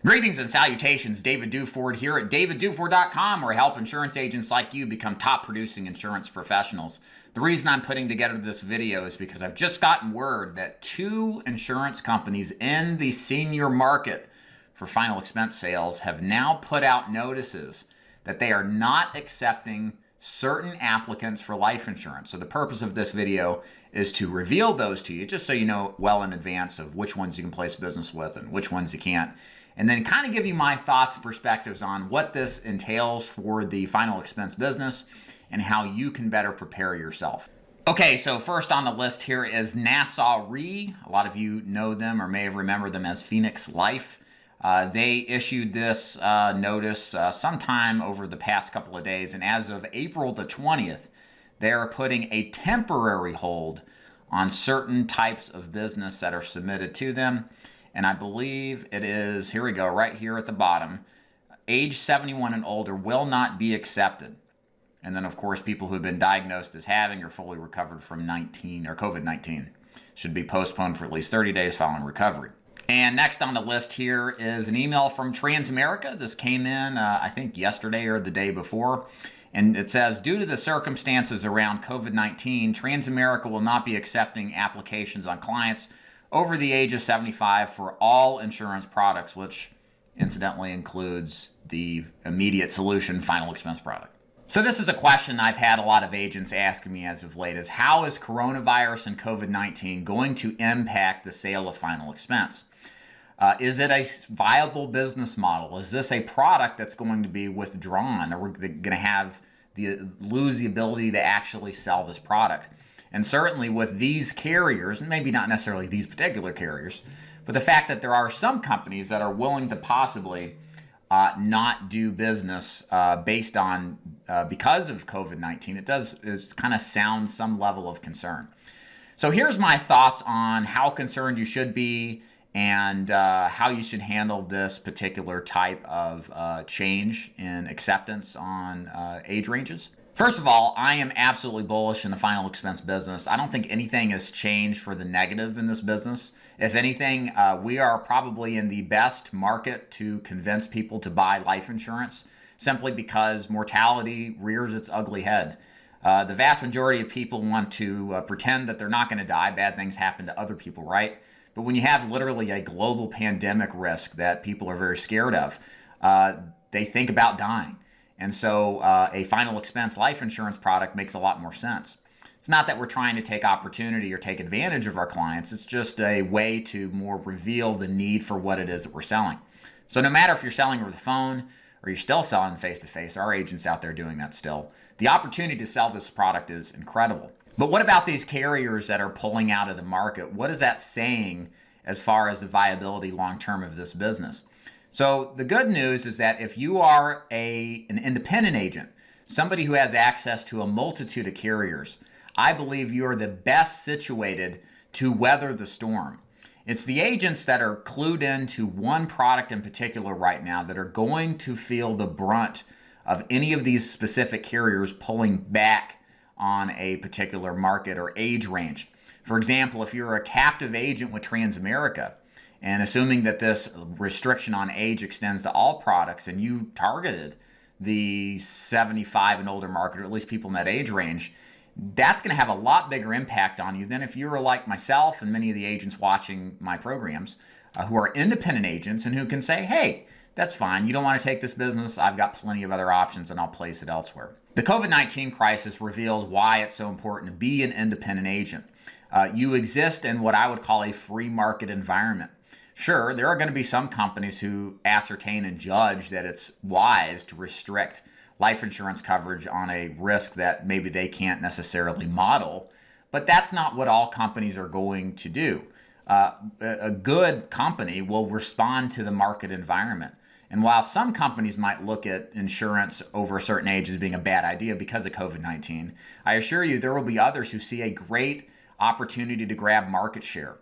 Greetings and salutations, David Duford here at davidduford.com, where I help insurance agents like you become top producing insurance professionals. The reason I'm putting together this video is because I've just gotten word that 2 insurance companies in the senior market for final expense sales have now put out notices that they are not accepting certain applicants for life insurance. So the purpose of this video is to reveal those to you, just so you know well in advance of which ones you can place business with and which ones you can't. And then kind of give you my thoughts and perspectives on what this entails for the final expense business and how you can better prepare yourself. Okay, so first on the list here is Nassau Re. A lot of you know them or may have remembered them as Phoenix Life. They issued this notice sometime over the past couple of days, and as of April the 20th, they are putting a temporary hold on certain types of business that are submitted to them. And I believe it is, here we go, right here at the bottom, age 71 and older will not be accepted. And then, of course, people who have been diagnosed as having or fully recovered from COVID-19 should be postponed for at least 30 days following recovery. And next on the list here is an email from Transamerica. This came in, I think, yesterday or the day before. And it says, due to the circumstances around COVID-19, Transamerica will not be accepting applications on clients over the age of 75 for all insurance products, which incidentally includes the immediate solution final expense product. So this is a question I've had a lot of agents asking me as of late, is how is coronavirus and COVID-19 going to impact the sale of final expense? Is it a viable business model? Is this a product that's going to be withdrawn, or we're going to lose the ability to actually sell this product? And certainly with these carriers, and maybe not necessarily these particular carriers, but the fact that there are some companies that are willing to possibly not do business based on because of COVID-19, it kind of sounds some level of concern. So here's my thoughts on how concerned you should be and how you should handle this particular type of change in acceptance on age ranges. First of all, I am absolutely bullish in the final expense business. I don't think anything has changed for the negative in this business. If anything, we are probably in the best market to convince people to buy life insurance, simply because mortality rears its ugly head. The vast majority of people want to pretend that they're not going to die. Bad things happen to other people, right? But when you have literally a global pandemic risk that people are very scared of, they think about dying. And so a final expense life insurance product makes a lot more sense. It's not that we're trying to take opportunity or take advantage of our clients. It's just a way to more reveal the need for what it is that we're selling. So no matter if you're selling over the phone or you're still selling face-to-face, our agents out there doing that still, the opportunity to sell this product is incredible. But what about these carriers that are pulling out of the market? What is that saying as far as the viability long-term of this business? So the good news is that if you are an independent agent, somebody who has access to a multitude of carriers, I believe you are the best situated to weather the storm. It's the agents that are clued into one product in particular right now that are going to feel the brunt of any of these specific carriers pulling back on a particular market or age range. For example, if you're a captive agent with Transamerica, and assuming that this restriction on age extends to all products, and you targeted the 75 and older market, or at least people in that age range, that's going to have a lot bigger impact on you than if you were like myself and many of the agents watching my programs who are independent agents and who can say, hey, that's fine. You don't want to take this business. I've got plenty of other options and I'll place it elsewhere. The COVID-19 crisis reveals why it's so important to be an independent agent. You exist in what I would call a free market environment. Sure, there are going to be some companies who ascertain and judge that it's wise to restrict life insurance coverage on a risk that maybe they can't necessarily model, but that's not what all companies are going to do. A good company will respond to the market environment. And while some companies might look at insurance over a certain age as being a bad idea because of COVID-19, I assure you there will be others who see a great opportunity to grab market share.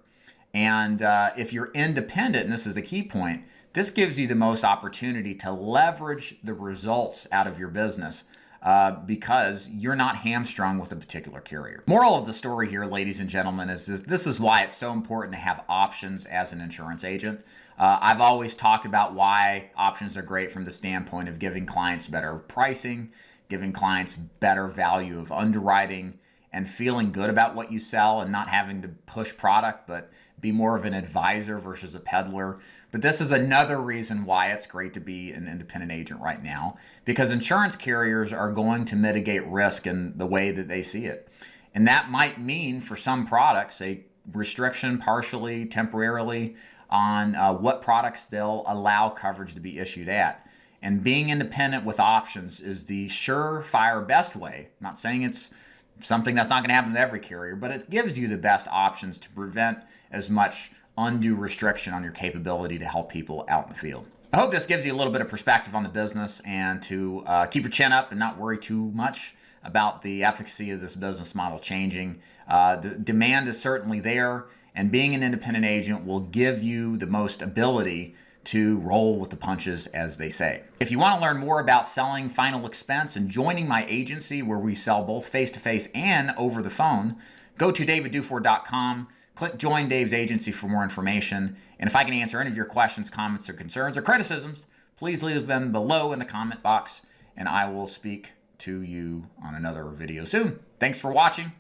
And if you're independent, and this is a key point, this gives you the most opportunity to leverage the results out of your business because you're not hamstrung with a particular carrier. Moral of the story here, ladies and gentlemen, is this is why it's so important to have options as an insurance agent. I've always talked about why options are great from the standpoint of giving clients better pricing, giving clients better value of underwriting, and feeling good about what you sell and not having to push product, but be more of an advisor versus a peddler. But this is another reason why it's great to be an independent agent right now, because insurance carriers are going to mitigate risk in the way that they see it. And that might mean for some products a restriction partially, temporarily, on what products they'll allow coverage to be issued at. And being independent with options is the surefire best way. I'm not saying it's something that's not going to happen to every carrier, but it gives you the best options to prevent as much undue restriction on your capability to help people out in the field. I hope this gives you a little bit of perspective on the business and to keep your chin up and not worry too much about the efficacy of this business model changing. The demand is certainly there, and being an independent agent will give you the most ability to roll with the punches, as they say. If you want to learn more about selling final expense and joining my agency where we sell both face-to-face and over the phone, go to daviddufour.com, click Join Dave's Agency for more information, and if I can answer any of your questions, comments, or concerns, or criticisms, please leave them below in the comment box, and I will speak to you on another video soon. Thanks for watching.